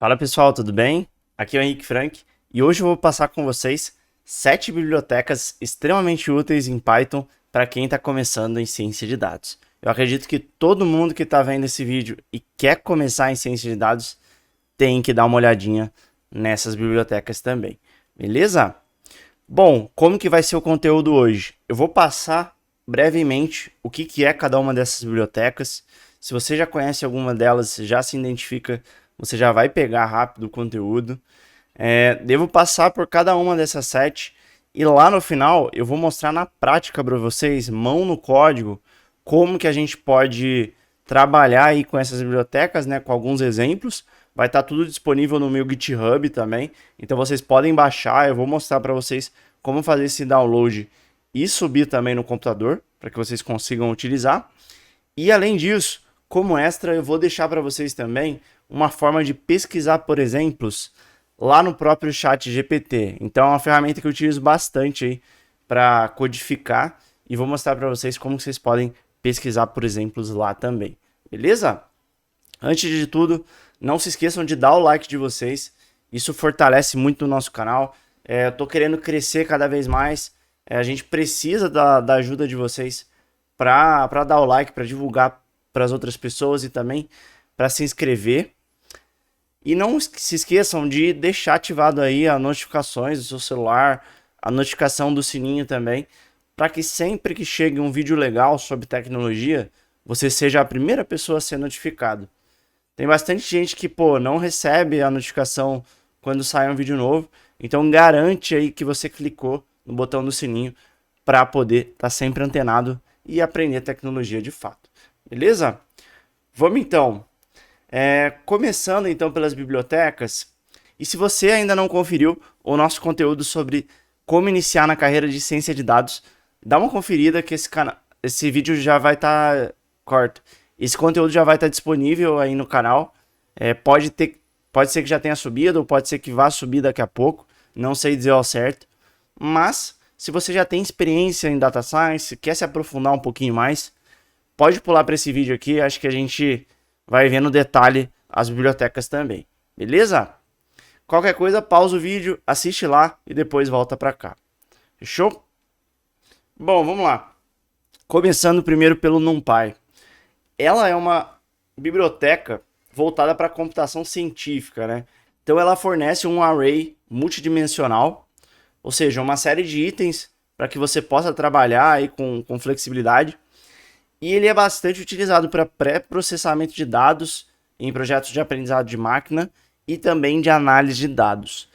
Fala pessoal, tudo bem? Aqui é o Henrique Frank e hoje eu vou passar com vocês 7 bibliotecas extremamente úteis em Python para quem está começando em ciência de dados. Eu acredito que todo mundo que está vendo esse vídeo e quer começar em ciência de dados tem que dar uma olhadinha nessas bibliotecas também, beleza? Bom, como que vai ser o conteúdo hoje? Eu vou passar brevemente o que é cada uma dessas bibliotecas. Se você já conhece alguma delas, já se identifica, você já vai pegar rápido o conteúdo. Devo passar por cada uma dessas 7 e lá no final eu vou mostrar na prática para vocês, mão no código, como que a gente pode trabalhar aí com essas bibliotecas, né, com alguns exemplos. Vai estar tudo disponível no meu GitHub também, então vocês podem baixar, eu vou mostrar para vocês como fazer esse download e subir também no computador, para que vocês consigam utilizar. E além disso, como extra, eu vou deixar para vocês também uma forma de pesquisar por exemplos lá no próprio chat GPT. Então é uma ferramenta que eu utilizo bastante aí para codificar e vou mostrar para vocês como vocês podem pesquisar por exemplos lá também. Beleza? Antes de tudo, não se esqueçam de dar o like de vocês. Isso fortalece muito o nosso canal. Eu tô querendo crescer cada vez mais. A gente precisa da ajuda de vocês para dar o like, para divulgar para as outras pessoas e também para se inscrever. E não se esqueçam de deixar ativado aí as notificações do seu celular, a notificação do sininho também, para que sempre que chegue um vídeo legal sobre tecnologia, você seja a primeira pessoa a ser notificado. Tem bastante gente que, não recebe a notificação quando sai um vídeo novo, então garante aí que você clicou no botão do sininho para poder estar sempre antenado e aprender tecnologia de fato. Beleza? Vamos então. Começando então pelas bibliotecas, e se você ainda não conferiu o nosso conteúdo sobre como iniciar na carreira de ciência de dados, dá uma conferida que esse vídeo já vai estar corto. Esse conteúdo já vai estar disponível aí no canal. Pode ser que já tenha subido, ou pode ser que vá subir daqui a pouco, não sei dizer ao certo. Mas, se você já tem experiência em Data Science, quer se aprofundar um pouquinho mais, pode pular para esse vídeo aqui, acho que a gente vai ver no detalhe as bibliotecas também, beleza? Qualquer coisa, pausa o vídeo, assiste lá e depois volta para cá. Fechou? Bom, vamos lá. Começando primeiro pelo NumPy. Ela é uma biblioteca voltada para computação científica, né? Então ela fornece um array multidimensional, ou seja, uma série de itens para que você possa trabalhar aí com flexibilidade. E ele é bastante utilizado para pré-processamento de dados em projetos de aprendizado de máquina e também de análise de dados.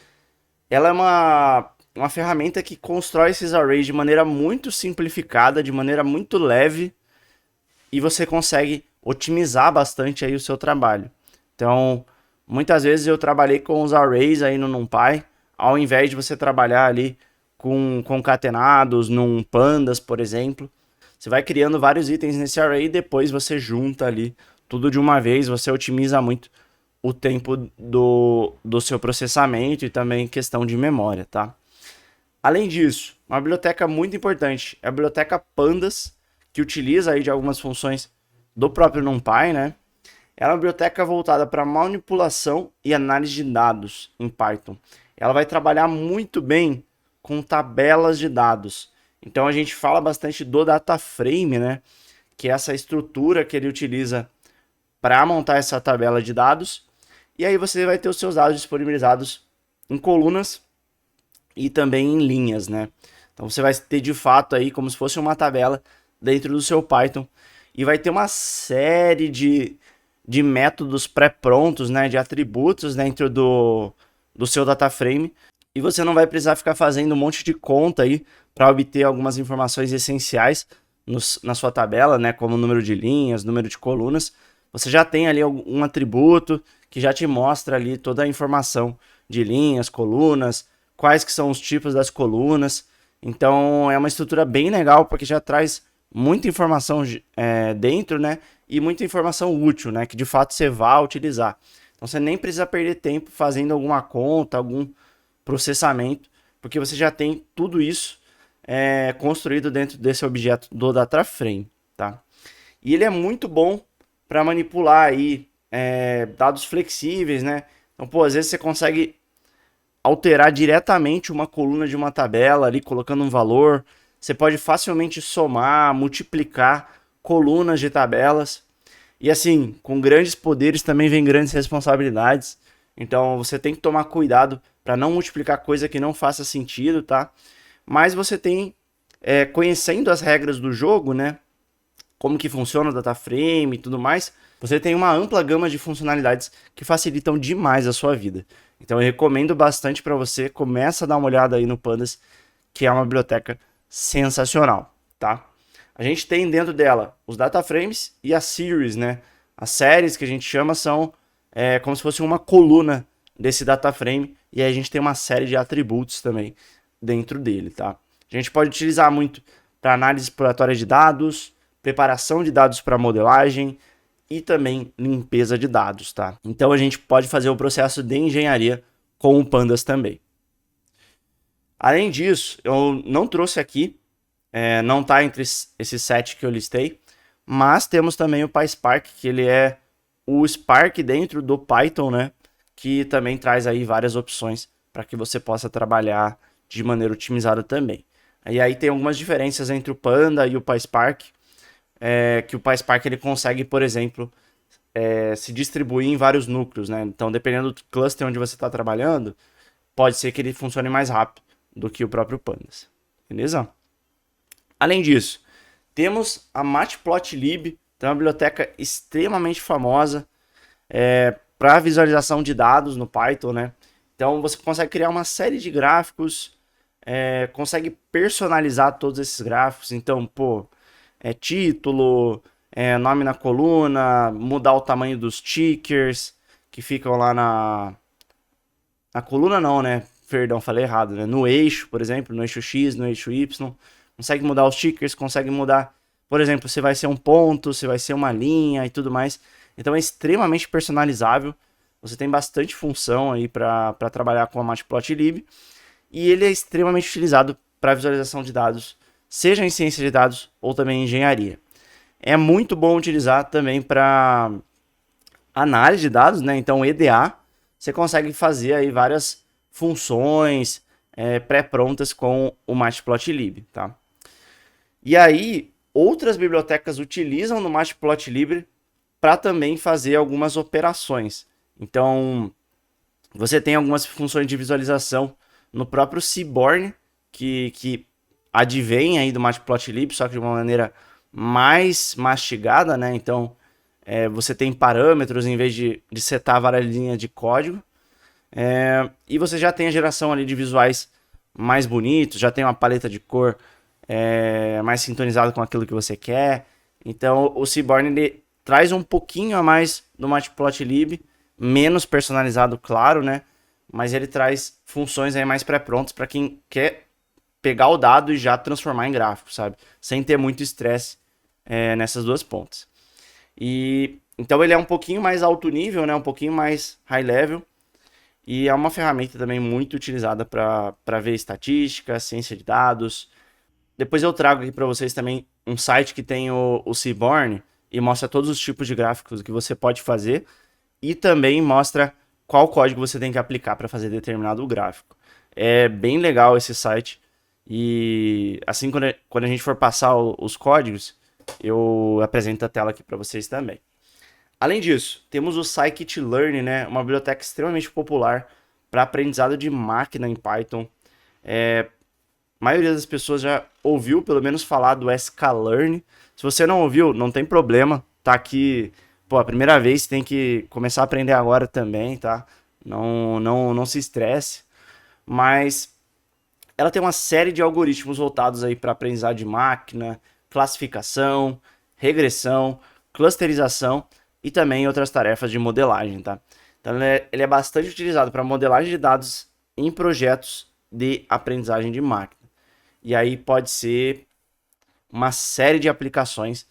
Ela é uma ferramenta que constrói esses arrays de maneira muito simplificada, de maneira muito leve, e você consegue otimizar bastante aí o seu trabalho. Então, muitas vezes eu trabalhei com os arrays aí no NumPy, ao invés de você trabalhar ali com concatenados, num pandas, por exemplo. Você vai criando vários itens nesse array e depois você junta ali tudo de uma vez, você otimiza muito o tempo do seu processamento e também questão de memória, tá? Além disso, uma biblioteca muito importante é a biblioteca Pandas, que utiliza aí de algumas funções do próprio NumPy, né? Ela é uma biblioteca voltada para manipulação e análise de dados em Python. Ela vai trabalhar muito bem com tabelas de dados. Então a gente fala bastante do data frame, né? Que é essa estrutura que ele utiliza para montar essa tabela de dados. E aí você vai ter os seus dados disponibilizados em colunas e também em linhas, né? Então você vai ter de fato aí como se fosse uma tabela dentro do seu Python e vai ter uma série de métodos pré-prontos, né? De atributos dentro do seu data frame. E você não vai precisar ficar fazendo um monte de conta aí para obter algumas informações essenciais na sua tabela, né, como número de linhas, número de colunas. Você já tem ali um atributo que já te mostra ali toda a informação de linhas, colunas, quais que são os tipos das colunas. Então é uma estrutura bem legal porque já traz muita informação dentro, né, e muita informação útil, né, que de fato você vai utilizar. Então você nem precisa perder tempo fazendo alguma conta, algum processamento, porque você já tem tudo isso construído dentro desse objeto do data frame, tá? E ele é muito bom para manipular aí dados flexíveis, né? Então, pô, às vezes você consegue alterar diretamente uma coluna de uma tabela ali, colocando um valor. Você pode facilmente somar, multiplicar colunas de tabelas. E assim, com grandes poderes também vem grandes responsabilidades. Então você tem que tomar cuidado para não multiplicar coisa que não faça sentido, tá? Mas você tem, conhecendo as regras do jogo, né? Como que funciona o data frame e tudo mais, você tem uma ampla gama de funcionalidades que facilitam demais a sua vida. Então eu recomendo bastante para você, começa a dar uma olhada aí no Pandas, que é uma biblioteca sensacional, tá? A gente tem dentro dela os data frames e as series, né? As séries que a gente chama são como se fosse uma coluna desse data frame, e aí a gente tem uma série de atributos também dentro dele, tá? A gente pode utilizar muito para análise exploratória de dados, preparação de dados para modelagem e também limpeza de dados, tá? Então a gente pode fazer o processo de engenharia com o Pandas também. Além disso, eu não trouxe aqui, não está entre esses 7 que eu listei, mas temos também o PySpark, que ele é o Spark dentro do Python, né? Que também traz aí várias opções para que você possa trabalhar de maneira otimizada também. E aí tem algumas diferenças entre o Panda e o PySpark, que o PySpark ele consegue, por exemplo, se distribuir em vários núcleos, né? Então, dependendo do cluster onde você está trabalhando, pode ser que ele funcione mais rápido do que o próprio Pandas, beleza? Além disso, temos a Matplotlib, que é uma biblioteca extremamente famosa para visualização de dados no Python, né? Então você consegue criar uma série de gráficos, consegue personalizar todos esses gráficos. Então, pô, título, nome na coluna, mudar o tamanho dos tickers que ficam lá na coluna não, né? Perdão, falei errado, né? No eixo, por exemplo, no eixo X, no eixo Y. Consegue mudar os tickers, consegue mudar, por exemplo, se vai ser um ponto, se vai ser uma linha e tudo mais. Então é extremamente personalizável. Você tem bastante função aí para trabalhar com a Matplotlib. E ele é extremamente utilizado para visualização de dados, seja em ciência de dados ou também em engenharia. É muito bom utilizar também para análise de dados, né? Então, EDA, você consegue fazer aí várias funções pré-prontas com o Matplotlib, tá? E aí, outras bibliotecas utilizam no Matplotlib para também fazer algumas operações. Então, você tem algumas funções de visualização no próprio Seaborn, que advém aí do Matplotlib, só que de uma maneira mais mastigada, né? Então, você tem parâmetros em vez de setar várias linhas de código. E você já tem a geração ali de visuais mais bonitos, já tem uma paleta de cor mais sintonizada com aquilo que você quer. Então, o Seaborn ele traz um pouquinho a mais do Matplotlib, menos personalizado, claro, né? Mas ele traz funções aí mais pré-prontas para quem quer pegar o dado e já transformar em gráfico, sabe? Sem ter muito estresse nessas duas pontas. E então ele é um pouquinho mais alto nível, né? Um pouquinho mais high level. E é uma ferramenta também muito utilizada para ver estatística, ciência de dados. Depois eu trago aqui para vocês também um site que tem o Seaborn e mostra todos os tipos de gráficos que você pode fazer e também mostra qual código você tem que aplicar para fazer determinado gráfico. É bem legal esse site e assim quando a gente for passar os códigos, eu apresento a tela aqui para vocês também. Além disso, temos o Scikit-learn, né? Uma biblioteca extremamente popular para aprendizado de máquina em Python. A maioria das pessoas já ouviu pelo menos falar do sklearn. Se você não ouviu, não tem problema. Tá aqui, pô, a primeira vez, tem que começar a aprender agora também, tá? Não se estresse. Mas ela tem uma série de algoritmos voltados aí para aprendizado de máquina, classificação, regressão, clusterização e também outras tarefas de modelagem, tá? Então ele é bastante utilizado para modelagem de dados em projetos de aprendizagem de máquina. E aí pode ser uma série de aplicações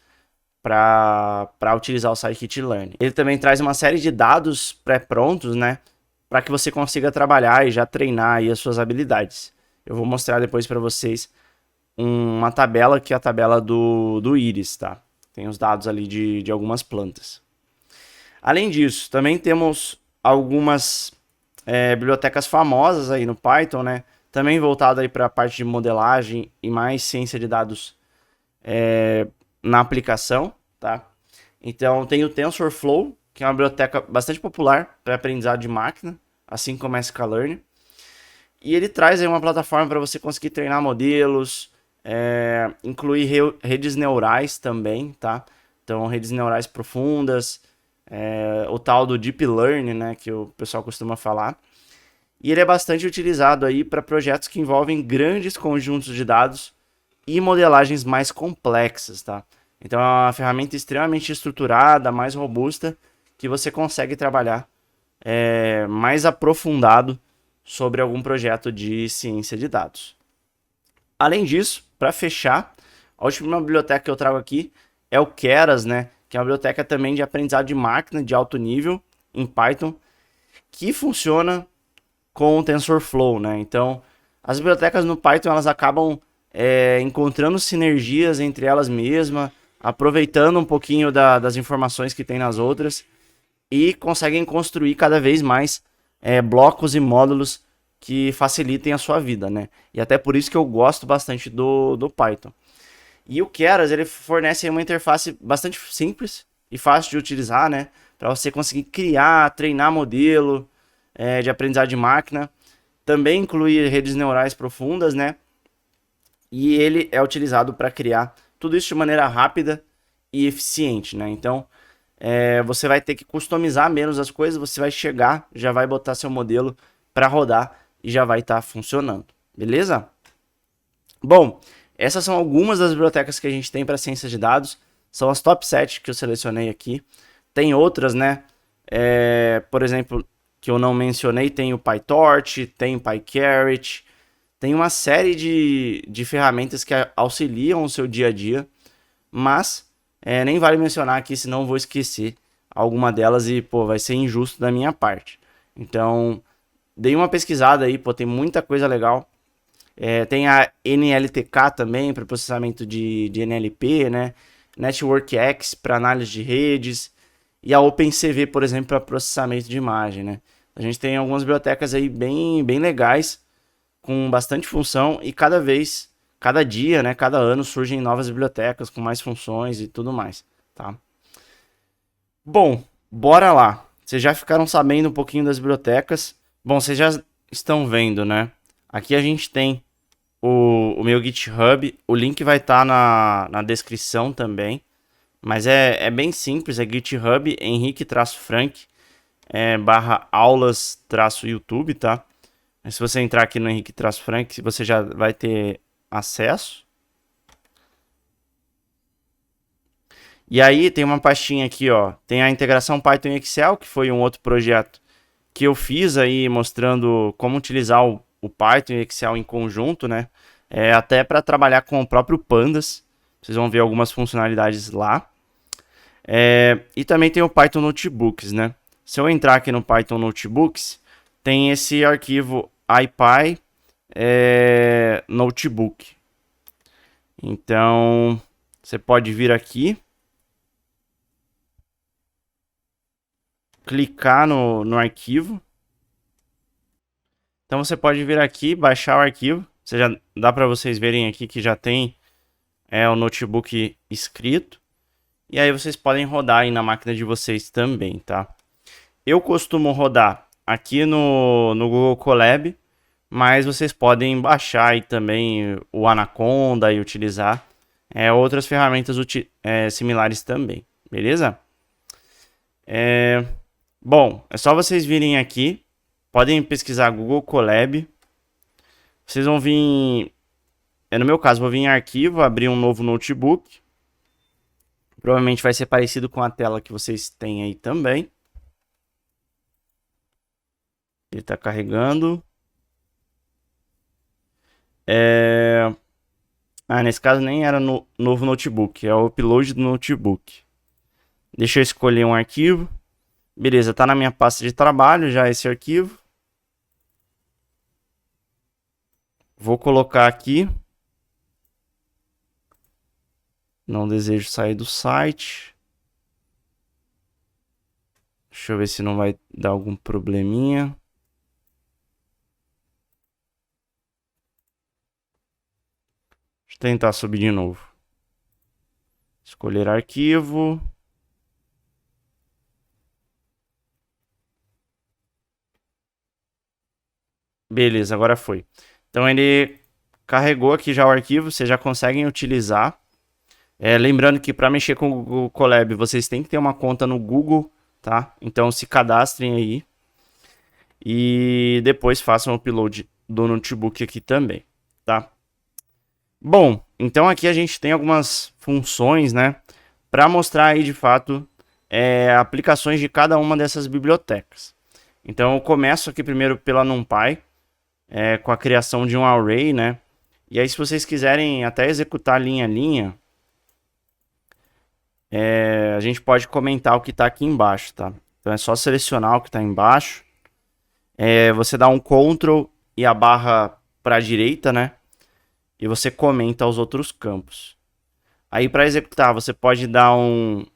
para utilizar o Scikit-learn. Ele também traz uma série de dados pré-prontos, né? Para que você consiga trabalhar e já treinar aí as suas habilidades. Eu vou mostrar depois para vocês uma tabela que é a tabela do íris, tá? Tem os dados ali de algumas plantas. Além disso, também temos algumas bibliotecas famosas aí no Python, né? Também voltado aí para a parte de modelagem e mais ciência de dados na aplicação, tá? Então tem o TensorFlow, que é uma biblioteca bastante popular para aprendizado de máquina, assim como a sklearn. E ele traz aí uma plataforma para você conseguir treinar modelos, incluir redes neurais também, tá? Então redes neurais profundas, o tal do Deep Learning, né, que o pessoal costuma falar. E ele é bastante utilizado aí para projetos que envolvem grandes conjuntos de dados e modelagens mais complexas, tá? Então é uma ferramenta extremamente estruturada, mais robusta, que você consegue trabalhar mais aprofundado sobre algum projeto de ciência de dados. Além disso, para fechar, a última biblioteca que eu trago aqui é o Keras, né? Que é uma biblioteca também de aprendizado de máquina de alto nível em Python, que funciona com o TensorFlow, né? Então, as bibliotecas no Python elas acabam encontrando sinergias entre elas mesmas, aproveitando um pouquinho das informações que tem nas outras e conseguem construir cada vez mais blocos e módulos que facilitem a sua vida, né? E até por isso que eu gosto bastante do Python. E o Keras, ele fornece uma interface bastante simples e fácil de utilizar, né? Para você conseguir criar, treinar modelo de aprendizado de máquina. Também inclui redes neurais profundas, né? E ele é utilizado para criar tudo isso de maneira rápida e eficiente, né? Então, você vai ter que customizar menos as coisas, você vai chegar, já vai botar seu modelo para rodar e já vai estar funcionando, beleza? Bom, essas são algumas das bibliotecas que a gente tem para ciência de dados, são as top 7 que eu selecionei aqui. Tem outras, né? Por exemplo, que eu não mencionei, tem o PyTorch, tem o PyCaret, tem uma série de ferramentas que auxiliam o seu dia a dia, mas nem vale mencionar aqui, senão eu vou esquecer alguma delas e, pô, vai ser injusto da minha parte. Então, dei uma pesquisada aí, pô, tem muita coisa legal. Tem a NLTK também para processamento de NLP, né? NetworkX para análise de redes e a OpenCV, por exemplo, para processamento de imagem, né? A gente tem algumas bibliotecas aí bem legais, com bastante função e cada dia, né, cada ano surgem novas bibliotecas com mais funções e tudo mais, tá? Bom, bora lá. Vocês já ficaram sabendo um pouquinho das bibliotecas. Bom, vocês já estão vendo, né? Aqui a gente tem o meu GitHub. O link vai estar na descrição também. Mas é bem simples, é GitHub Henrique-Frank barra aulas-YouTube, tá? Mas se você entrar aqui no Henrique-Frank, você já vai ter acesso. E aí tem uma pastinha aqui, ó. Tem a integração Python e Excel, que foi um outro projeto que eu fiz aí mostrando como utilizar o Python e Excel em conjunto, né? Até para trabalhar com o próprio Pandas. Vocês vão ver algumas funcionalidades lá. E também tem o Python Notebooks, né? Se eu entrar aqui no Python Notebooks, tem esse arquivo IPy Notebook. Então, você pode vir aqui, clicar no arquivo. Então, você pode vir aqui, baixar o arquivo. Dá para vocês verem aqui que já tem o notebook escrito. E aí vocês podem rodar aí na máquina de vocês também, tá? Eu costumo rodar aqui no Google Colab, mas vocês podem baixar aí também o Anaconda e utilizar outras ferramentas similares também, beleza? Bom, é só vocês virem aqui, podem pesquisar Google Colab, vocês vão vir, no meu caso, vou vir em arquivo, abrir um novo notebook, provavelmente vai ser parecido com a tela que vocês têm aí também. Ele está carregando. Nesse caso nem era no novo notebook, é o upload do notebook. Deixa eu escolher um arquivo. Beleza, tá na minha pasta de trabalho já esse arquivo. Vou colocar aqui. Não desejo sair do site. Deixa eu ver se não vai dar algum probleminha. tentar subir de novo. Escolher arquivo. Beleza, agora foi. Então ele carregou aqui já o arquivo, vocês já conseguem utilizar. Lembrando que para mexer com o Google Colab, vocês têm que ter uma conta no Google, tá? Então se cadastrem aí. E depois façam o upload do notebook aqui também, tá? Bom, então aqui a gente tem algumas funções, né? Para mostrar aí de fato aplicações de cada uma dessas bibliotecas. Então eu começo aqui primeiro pela NumPy, com a criação de um array, né? E aí se vocês quiserem até executar linha a linha, a gente pode comentar o que está aqui embaixo, tá? Então é só selecionar o que está embaixo. Você dá um Ctrl e a barra para a direita, né? E você comenta os outros campos. Aí para executar, você pode dar um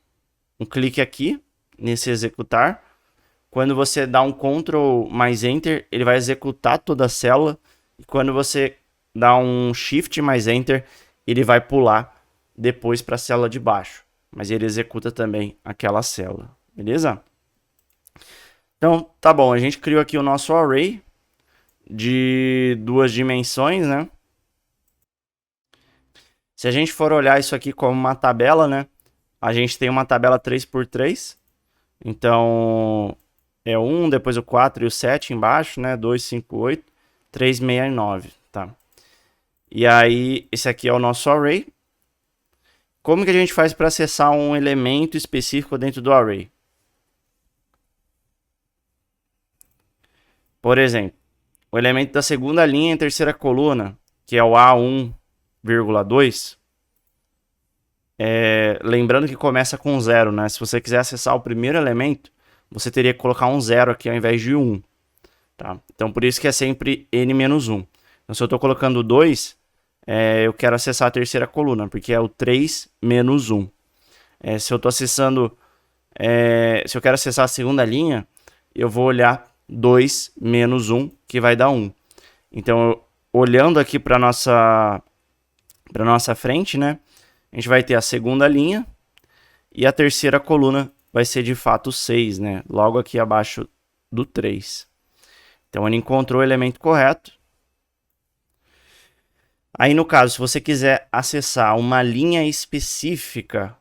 clique aqui, nesse executar. Quando você dá um Ctrl mais Enter, ele vai executar toda a célula. E quando você dá um Shift mais Enter, ele vai pular depois para a célula de baixo. Mas ele executa também aquela célula, beleza? Então, tá bom, a gente criou aqui o nosso array de 2 dimensões, né? Se a gente for olhar isso aqui como uma tabela, né? A gente tem uma tabela 3x3. Então, é 1, depois o 4 e o 7 embaixo, né? 2, 5, 8, 3, 6 e 9, tá? E aí, esse aqui é o nosso array. Como que a gente faz para acessar um elemento específico dentro do array? Por exemplo, o elemento da segunda linha em terceira coluna, que é o A1,2, lembrando que começa com 0, né? Se você quiser acessar o primeiro elemento, você teria que colocar um 0 aqui ao invés de 1. Tá? Então, por isso que é sempre n-1. Então, se eu estou colocando 2, eu quero acessar a terceira coluna, porque é o 3 menos 1. Se eu estou acessando... se eu quero acessar a segunda linha, eu vou olhar 2 menos 1, que vai dar 1. Então, olhando aqui para nossa frente, né? A gente vai ter a segunda linha e a terceira coluna vai ser de fato 6, né? Logo aqui abaixo do 3. Então, ele encontrou o elemento correto. Aí, no caso, se você quiser acessar uma linha específica,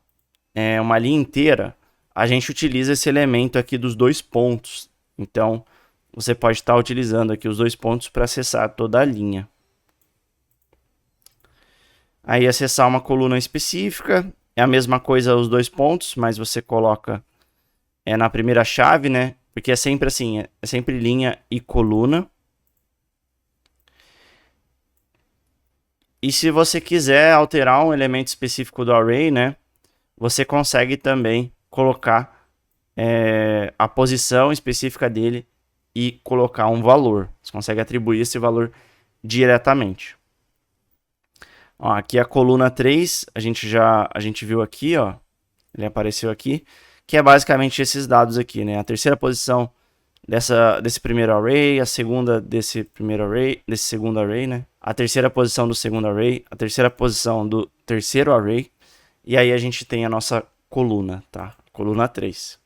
uma linha inteira, a gente utiliza esse elemento aqui dos 2 pontos. Então, você pode estar utilizando aqui os 2 pontos para acessar toda a linha. Aí, acessar uma coluna específica, é a mesma coisa os 2 pontos, mas você coloca na primeira chave, né? Porque é sempre assim, é sempre linha e coluna. E se você quiser alterar um elemento específico do array, né? Você consegue também colocar a posição específica dele e colocar um valor. Você consegue atribuir esse valor diretamente. Ó, aqui a coluna 3, a gente viu aqui, ó, ele apareceu aqui, que é basicamente esses dados aqui, né? A terceira posição desse primeiro array, a segunda desse primeiro array, desse segundo array, né? A terceira posição do segundo array, a terceira posição do terceiro array, e aí a gente tem a nossa coluna, tá? Coluna 3.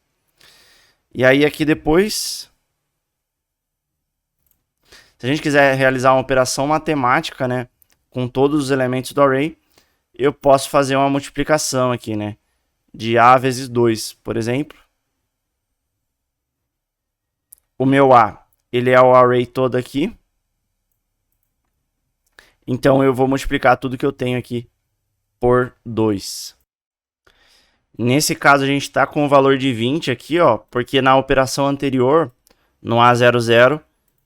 E aí aqui depois, se a gente quiser realizar uma operação matemática, né, com todos os elementos do array, eu posso fazer uma multiplicação aqui, né, de A vezes 2, por exemplo. O meu A, ele é o array todo aqui. Então, eu vou multiplicar tudo que eu tenho aqui por 2. Nesse caso, a gente está com o valor de 20 aqui, ó, porque na operação anterior, no A00,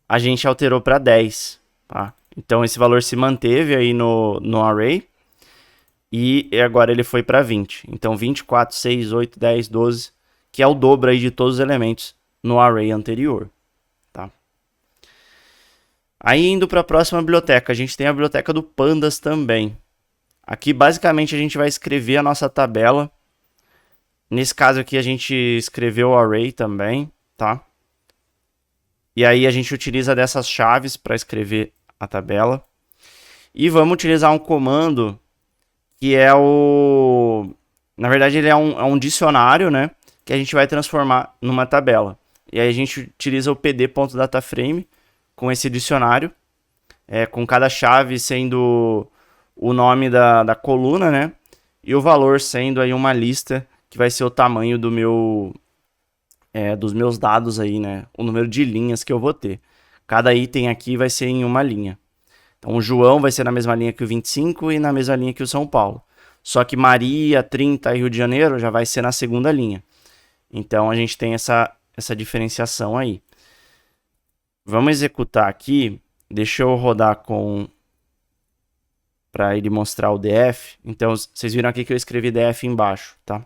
a gente alterou para 10. Tá? Então, esse valor se manteve aí no array. E agora ele foi para 20. Então, 24, 6, 8, 10, 12, que é o dobro aí de todos os elementos no array anterior. Tá? Aí, indo para a próxima biblioteca, a gente tem a biblioteca do Pandas também. Aqui, basicamente, a gente vai escrever a nossa tabela. Nesse caso aqui, a gente escreveu o array também, tá? E aí, a gente utiliza dessas chaves para escrever a tabela. E vamos utilizar um comando que é o... Na verdade, ele é um dicionário, né? Que a gente vai transformar numa tabela. E aí a gente utiliza o pd.dataframe com esse dicionário, com cada chave sendo o nome da coluna, né? E o valor sendo aí uma lista que vai ser o tamanho dos meus dados aí, né? O número de linhas que eu vou ter. Cada item aqui vai ser em uma linha. Então o João vai ser na mesma linha que o 25 e na mesma linha que o São Paulo. Só que Maria, 30 e Rio de Janeiro já vai ser na segunda linha. Então a gente tem essa diferenciação aí. Vamos executar aqui. Deixa eu rodar para ele mostrar o DF. Então vocês viram aqui que eu escrevi DF embaixo, tá?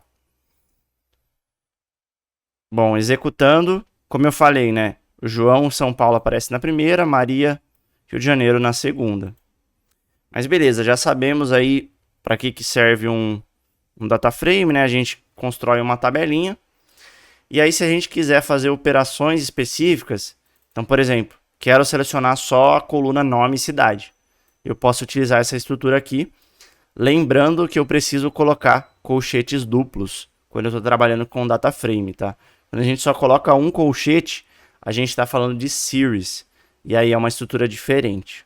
Bom, executando, como eu falei, né? O João, São Paulo aparece na primeira, Maria, Rio de Janeiro na segunda. Mas beleza, já sabemos aí para que serve um data frame, né? A gente constrói uma tabelinha. E aí, se a gente quiser fazer operações específicas, então, por exemplo, quero selecionar só a coluna nome e cidade. Eu posso utilizar essa estrutura aqui, lembrando que eu preciso colocar colchetes duplos quando eu estou trabalhando com data frame, tá? Quando a gente só coloca um colchete, a gente está falando de series, e aí é uma estrutura diferente.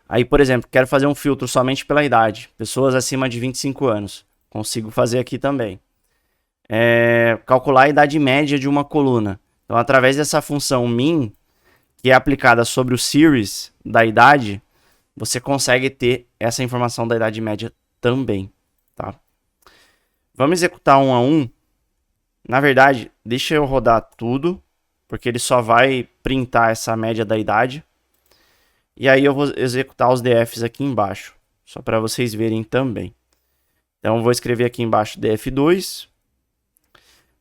Aí, por exemplo, quero fazer um filtro somente pela idade, pessoas acima de 25 anos. Consigo fazer aqui também. Calcular a idade média de uma coluna. Então, através dessa função min, que é aplicada sobre o series da idade, você consegue ter essa informação da idade média também, tá? Vamos executar um a um. Na verdade, deixa eu rodar tudo, porque ele só vai printar essa média da idade. E aí eu vou executar os DFs aqui embaixo, só para vocês verem também. Então, eu vou escrever aqui embaixo DF2.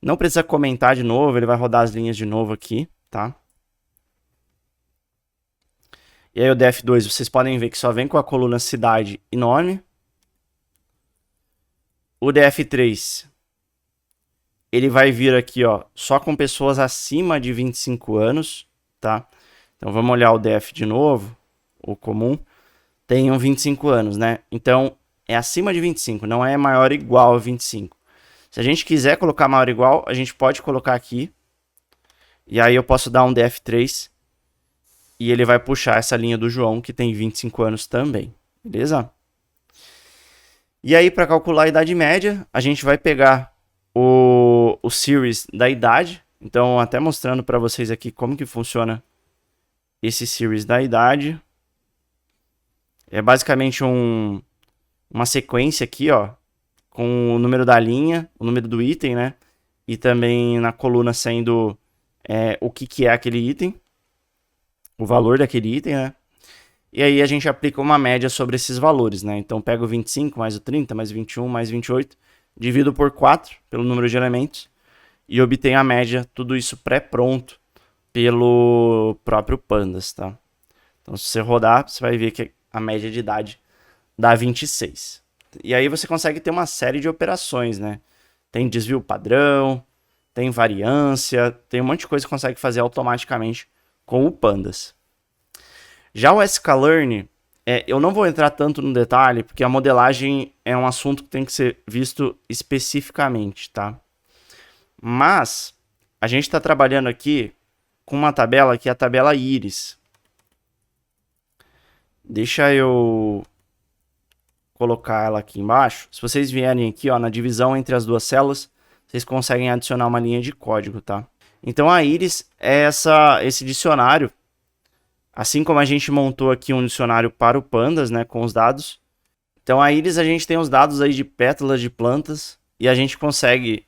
Não precisa comentar de novo, ele vai rodar as linhas de novo aqui, tá? E aí o DF2, vocês podem ver que só vem com a coluna cidade e nome. O DF3, ele vai vir aqui, ó, só com pessoas acima de 25 anos, tá? Então vamos olhar o DF de novo, o comum. Tenham 25 anos, né? Então é acima de 25, não é maior ou igual a 25. Se a gente quiser colocar maior ou igual, a gente pode colocar aqui. E aí eu posso dar um DF3 e ele vai puxar essa linha do João, que tem 25 anos também, beleza? E aí, para calcular a idade média, a gente vai pegar o series da idade. Então, até mostrando para vocês aqui como que funciona esse series da idade. É basicamente uma sequência aqui, ó, com o número da linha, o número do item, né? E também na coluna sendo o que é aquele item, o valor daquele item, né? E aí a gente aplica uma média sobre esses valores, né? Então pego o 25 mais o 30 mais o 21 mais 28, divido por 4 pelo número de elementos e obtenho a média, tudo isso pré-pronto pelo próprio Pandas, tá? Então se você rodar, você vai ver que a média de idade dá 26. E aí você consegue ter uma série de operações, né? Tem desvio padrão, tem variância, tem um monte de coisa que consegue fazer automaticamente com o Pandas. Já o sklearn, eu não vou entrar tanto no detalhe, porque a modelagem é um assunto que tem que ser visto especificamente, tá? Mas a gente está trabalhando aqui com uma tabela que é a tabela íris. Deixa eu colocar ela aqui embaixo. Se vocês vierem aqui, ó, na divisão entre as duas células, vocês conseguem adicionar uma linha de código, tá? Então a íris é esse dicionário. Assim como a gente montou aqui um dicionário para o Pandas, né, com os dados. Então a íris a gente tem os dados aí de pétalas de plantas e a gente consegue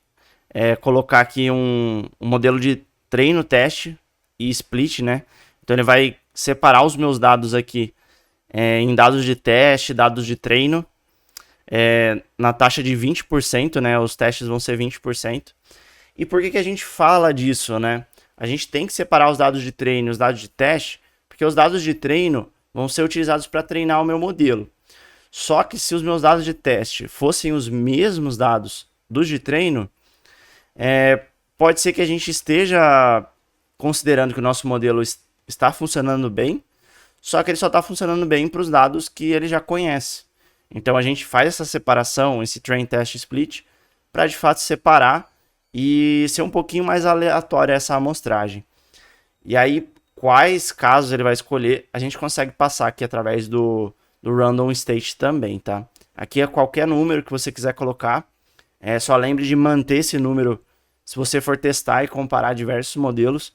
colocar aqui um modelo de treino, teste e split, né? Então ele vai separar os meus dados aqui em dados de teste, dados de treino, na taxa de 20%, né? Os testes vão ser 20%. E por que a gente fala disso, né? A gente tem que separar os dados de treino e os dados de teste, porque os dados de treino vão ser utilizados para treinar o meu modelo. Só que se os meus dados de teste fossem os mesmos dados dos de treino, pode ser que a gente esteja considerando que o nosso modelo está funcionando bem, só que ele só está funcionando bem para os dados que ele já conhece. Então a gente faz essa separação, esse train test split, para de fato separar e ser um pouquinho mais aleatória essa amostragem. E aí, quais casos ele vai escolher, a gente consegue passar aqui através do random state também, tá? Aqui é qualquer número que você quiser colocar, só lembre de manter esse número se você for testar e comparar diversos modelos,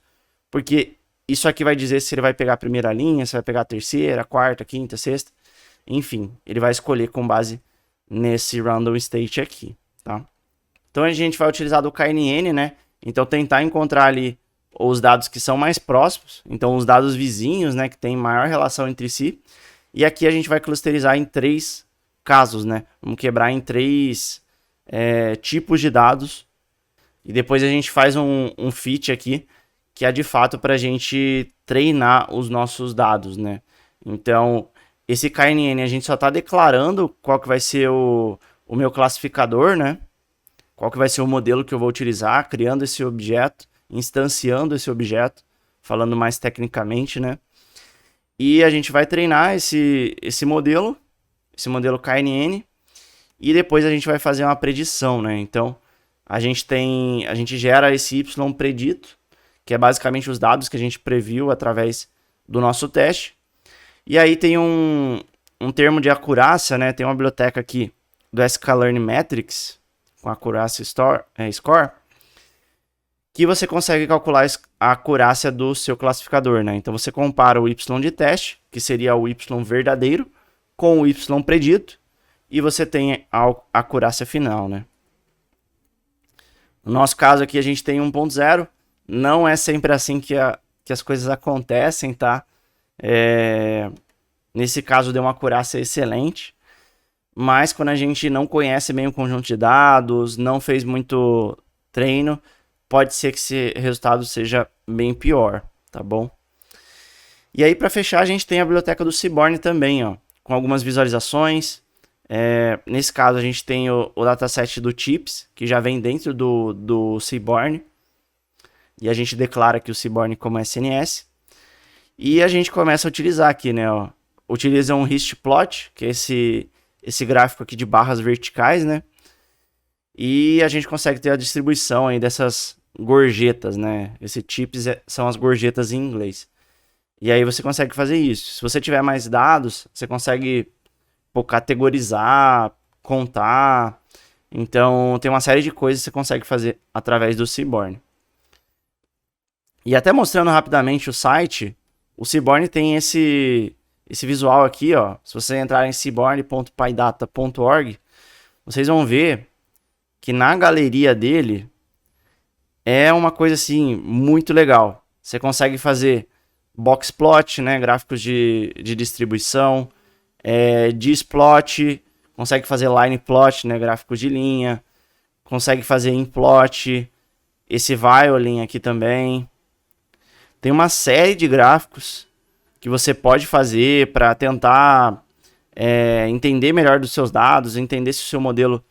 porque isso aqui vai dizer se ele vai pegar a primeira linha, se vai pegar a terceira, a quarta, a quinta, a sexta, enfim, ele vai escolher com base nesse random state aqui, tá? Então a gente vai utilizar do KNN, né? Então tentar encontrar ali os dados que são mais próximos, então os dados vizinhos, né, que tem maior relação entre si. E aqui a gente vai clusterizar em 3 casos, né? Vamos quebrar em 3 tipos de dados. E depois a gente faz um fit aqui, que é de fato para a gente treinar os nossos dados, né? Então, esse KNN a gente só está declarando qual que vai ser o meu classificador, né? Qual que vai ser o modelo que eu vou utilizar, criando esse objeto, instanciando esse objeto, falando mais tecnicamente, né? E a gente vai treinar esse modelo KNN, e depois a gente vai fazer uma predição, né? Então, a gente gera esse Y predito, que é basicamente os dados que a gente previu através do nosso teste. E aí tem um termo de acurácia, né? Tem uma biblioteca aqui do sklearn metrics, com acurácia score, que você consegue calcular a acurácia do seu classificador, né? Então você compara o Y de teste, que seria o Y verdadeiro, com o Y predito, e você tem a acurácia final, né? No nosso caso aqui a gente tem 1.0, não é sempre assim que as coisas acontecem, tá? Nesse caso deu uma acurácia excelente, mas quando a gente não conhece bem o conjunto de dados, não fez muito treino, pode ser que esse resultado seja bem pior, tá bom? E aí, para fechar, a gente tem a biblioteca do Seaborn também, ó, com algumas visualizações. Nesse caso, a gente tem o dataset do CHIPS, que já vem dentro do Seaborn. E a gente declara aqui o Seaborn como SNS. E a gente começa a utilizar aqui, né? Ó, utiliza um Hist Plot, que é esse gráfico aqui de barras verticais, né? E a gente consegue ter a distribuição aí dessas gorjetas, né? Esse chips são as gorjetas em inglês. E aí você consegue fazer isso. Se você tiver mais dados, você consegue categorizar, contar. Então tem uma série de coisas que você consegue fazer através do Seaborn. E até mostrando rapidamente o site, o Seaborn tem esse visual aqui, ó. Se você entrar em seaborn.pydata.org, vocês vão ver que na galeria dele é uma coisa assim muito legal. Você consegue fazer box plot, né, gráficos de distribuição, dsplot, consegue fazer line plot, né, gráficos de linha, consegue fazer inplot, esse violin aqui também. Tem uma série de gráficos que você pode fazer para tentar entender melhor dos seus dados, entender se o seu modelo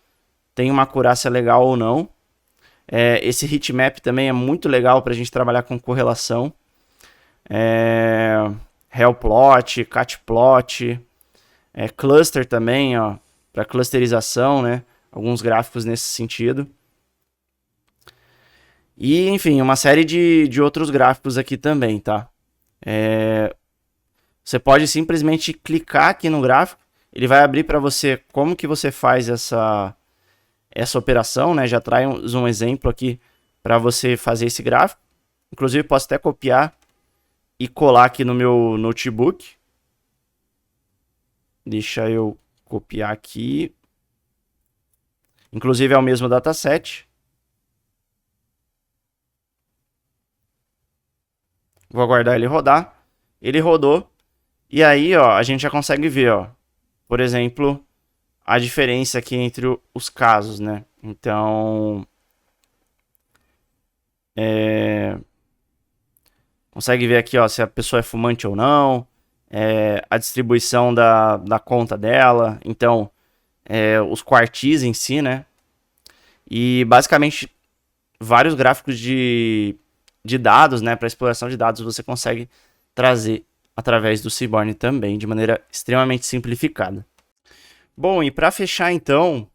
tem uma acurácia legal ou não. Esse heatmap também é muito legal para a gente trabalhar com correlação. Hellplot, catplot, cluster também, para clusterização, né? Alguns gráficos nesse sentido. E, enfim, uma série de outros gráficos aqui também, tá? Você pode simplesmente clicar aqui no gráfico, ele vai abrir para você como que você faz essa operação, né? Já traz um exemplo aqui para você fazer esse gráfico. Inclusive, posso até copiar e colar aqui no meu notebook. Deixa eu copiar aqui. Inclusive, é o mesmo dataset. Vou aguardar ele rodar. Ele rodou. E aí, ó, a gente já consegue ver, ó, por exemplo, a diferença aqui entre os casos, né? Então, consegue ver aqui, ó, se a pessoa é fumante ou não, a distribuição da conta dela, então, os quartis em si, né? E basicamente vários gráficos de dados, né? Para exploração de dados você consegue trazer através do Seaborn também, de maneira extremamente simplificada. Bom, e para fechar então,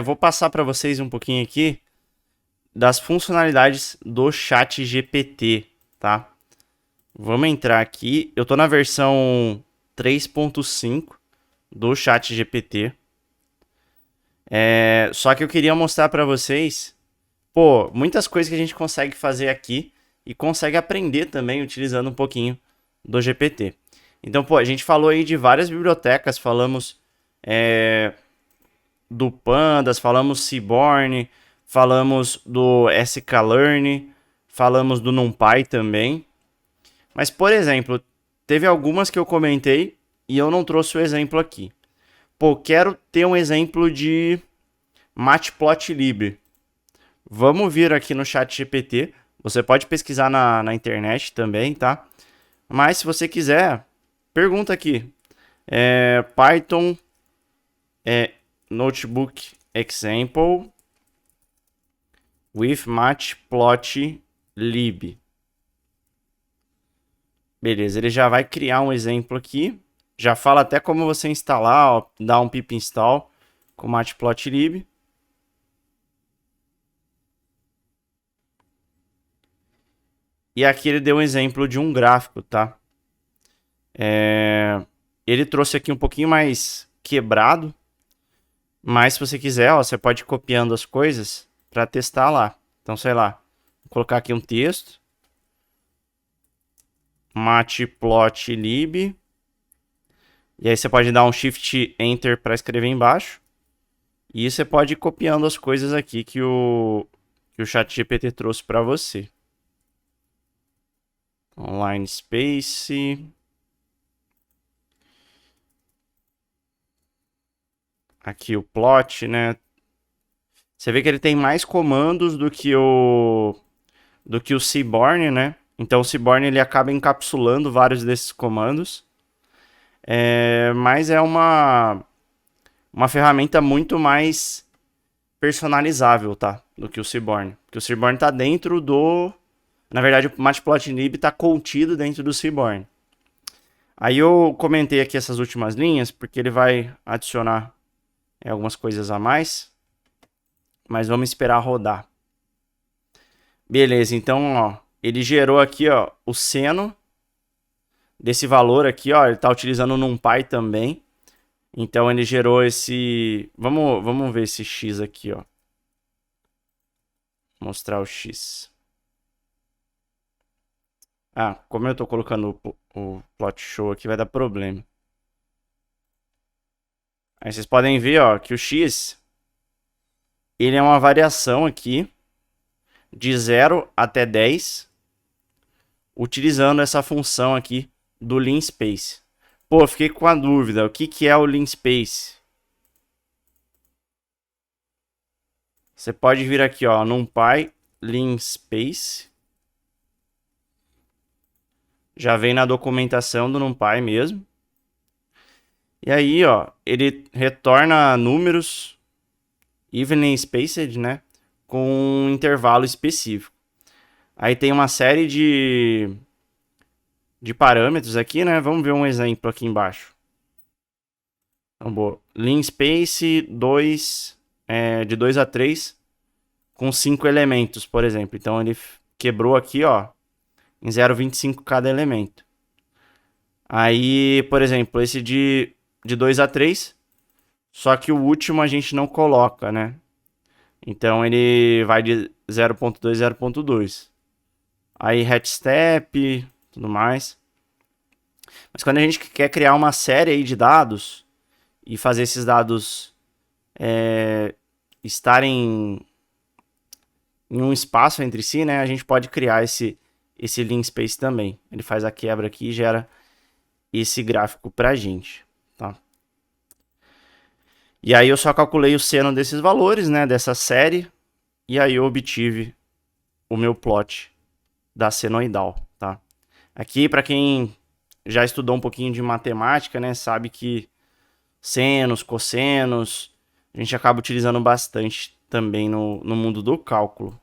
vou passar para vocês um pouquinho aqui das funcionalidades do ChatGPT, tá? Vamos entrar aqui, eu estou na versão 3.5 do ChatGPT. Só que eu queria mostrar para vocês, muitas coisas que a gente consegue fazer aqui e consegue aprender também utilizando um pouquinho do GPT. Então, a gente falou aí de várias bibliotecas, falamos do Pandas, falamos Seaborn, falamos do sklearn, falamos do NumPy também. Mas, por exemplo, teve algumas que eu comentei e eu não trouxe o exemplo aqui. Quero ter um exemplo de Matplotlib. Vamos vir aqui no ChatGPT. Você pode pesquisar na internet também, tá? Mas se você quiser, pergunta aqui. Python Notebook Example with Matplotlib. Beleza, ele já vai criar um exemplo aqui. Já fala até como você instalar, ó, dar um pip install com Matplotlib. E aqui ele deu um exemplo de um gráfico, tá? Ele trouxe aqui um pouquinho mais quebrado. Mas se você quiser, ó, você pode ir copiando as coisas para testar lá. Então, sei lá, vou colocar aqui um texto. Matplotlib. E aí você pode dar um Shift Enter para escrever embaixo. E você pode ir copiando as coisas aqui que o ChatGPT trouxe para você. Online Space. Aqui o plot, né? Você vê que ele tem mais comandos do que o Seaborn, né? Então o Seaborn ele acaba encapsulando vários desses comandos. Mas é uma ferramenta muito mais personalizável, tá? Do que o Seaborn. Porque o Seaborn tá dentro do... Na verdade, o Matplotlib tá contido dentro do Seaborn. Aí eu comentei aqui essas últimas linhas, porque ele vai adicionar algumas coisas a mais. Mas vamos esperar rodar. Beleza, então, ó, ele gerou aqui, ó, o seno desse valor aqui, ó, ele tá utilizando o NumPy também. Então ele gerou esse... Vamos ver esse X aqui, ó. Mostrar o X. Como eu tô colocando o plot show aqui, vai dar problema. Aí vocês podem ver, ó, que o X, ele é uma variação aqui de 0 até 10, utilizando essa função aqui do linspace. Fiquei com a dúvida, o que é o linspace? Você pode vir aqui, ó, NumPy linspace. Já vem na documentação do NumPy mesmo. E aí, ó, ele retorna números evenly spaced, né, com um intervalo específico. Aí tem uma série de parâmetros aqui, né? Vamos ver um exemplo aqui embaixo. Então, linspace 2, de 2 a 3 com 5 elementos, por exemplo. Então ele quebrou aqui, ó, em 0,25 cada elemento. Aí, por exemplo, esse de 2 a 3, só que o último a gente não coloca, né? Então ele vai de 0.2 a 0.2. Aí hatch step, tudo mais. Mas quando a gente quer criar uma série aí de dados e fazer esses dados estarem em um espaço entre si, né? A gente pode criar esse linspace também. Ele faz a quebra aqui e gera esse gráfico pra gente, tá? E aí eu só calculei o seno desses valores, né? Dessa série. E aí eu obtive o meu plot da senoidal, tá? Aqui, para quem já estudou um pouquinho de matemática, né? Sabe que senos, cossenos, a gente acaba utilizando bastante também no mundo do cálculo.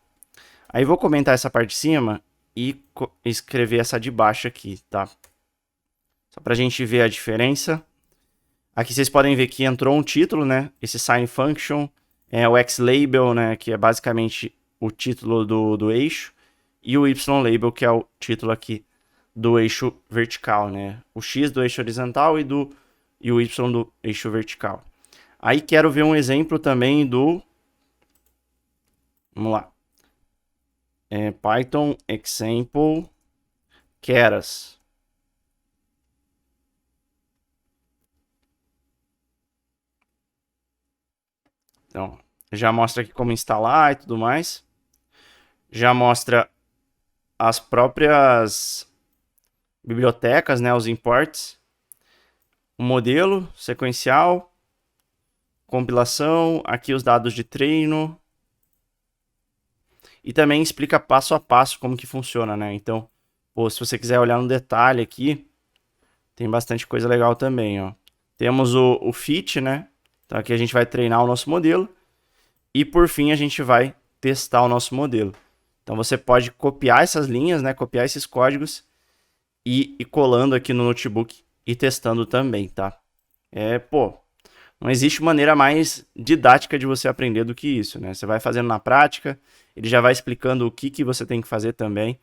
Aí vou comentar essa parte de cima e escrever essa de baixo aqui, tá? Só para a gente ver a diferença. Aqui vocês podem ver que entrou um título, né? Esse sign function, o x-label, né? Que é basicamente o título do eixo. E o y-label, que é o título aqui do eixo vertical, né? O x do eixo horizontal e o y do eixo vertical. Aí quero ver um exemplo também do... Vamos lá. Python example keras. Então, já mostra aqui como instalar e tudo mais. Já mostra as próprias bibliotecas, né, os imports. O modelo sequencial, compilação, aqui os dados de treino. E também explica passo a passo como que funciona, né? Então, pô, se você quiser olhar no detalhe aqui, tem bastante coisa legal também, ó. Temos o fit, né? Então aqui a gente vai treinar o nosso modelo. E por fim a gente vai testar o nosso modelo. Então você pode copiar essas linhas, né? Copiar esses códigos e ir colando aqui no notebook e testando também, tá? Não existe maneira mais didática de você aprender do que isso, né? Você vai fazendo na prática, ele já vai explicando o que você tem que fazer também.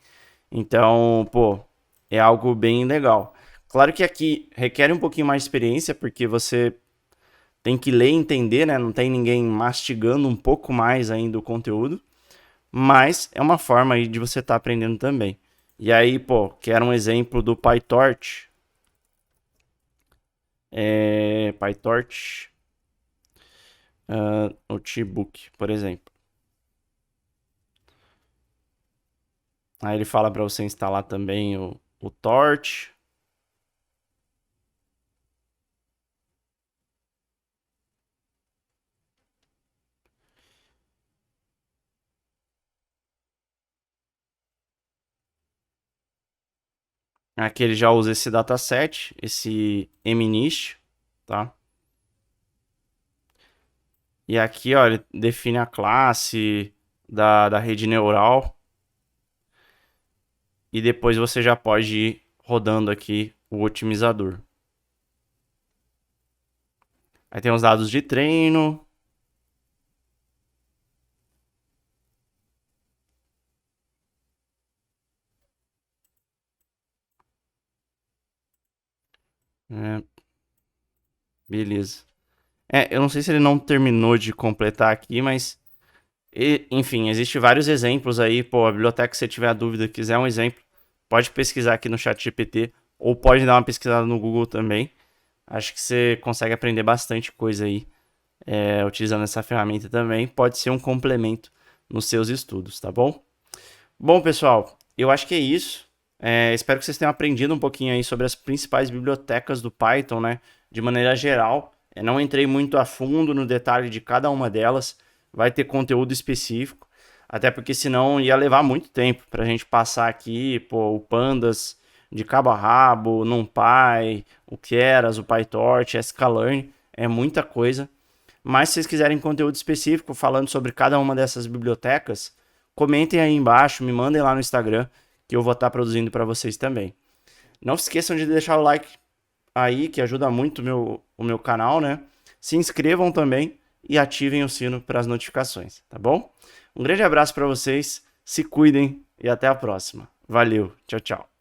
Então, é algo bem legal. Claro que aqui requer um pouquinho mais de experiência, porque você tem que ler e entender, né? Não tem ninguém mastigando um pouco mais ainda o conteúdo, mas é uma forma aí de você estar aprendendo também. E aí, quero um exemplo do PyTorch. PyTorch Notebook, por exemplo. Aí ele fala para você instalar também o Torch. Aqui ele já usa esse dataset, esse MNIST, tá? E aqui, ó, ele define a classe da rede neural. E depois você já pode ir rodando aqui o otimizador. Aí tem os dados de treino. Beleza. Eu não sei se ele não terminou de completar aqui, mas... enfim, existe vários exemplos aí. A biblioteca, se você tiver dúvida, quiser um exemplo, pode pesquisar aqui no ChatGPT ou pode dar uma pesquisada no Google também. Acho que você consegue aprender bastante coisa aí utilizando essa ferramenta também. Pode ser um complemento nos seus estudos, tá bom? Bom, pessoal, eu acho que é isso. Espero que vocês tenham aprendido um pouquinho aí sobre as principais bibliotecas do Python, né? De maneira geral. Não entrei muito a fundo no detalhe de cada uma delas. Vai ter conteúdo específico. Até porque senão ia levar muito tempo para a gente passar aqui, o Pandas de cabo a rabo, o NumPy, o Keras, o PyTorch, sklearn. É muita coisa. Mas se vocês quiserem conteúdo específico falando sobre cada uma dessas bibliotecas, comentem aí embaixo, me mandem lá no Instagram, que eu vou estar produzindo para vocês também. Não se esqueçam de deixar o like aí, que ajuda muito o meu canal, né? Se inscrevam também e ativem o sino para as notificações, tá bom? Um grande abraço para vocês, se cuidem e até a próxima. Valeu, tchau, tchau.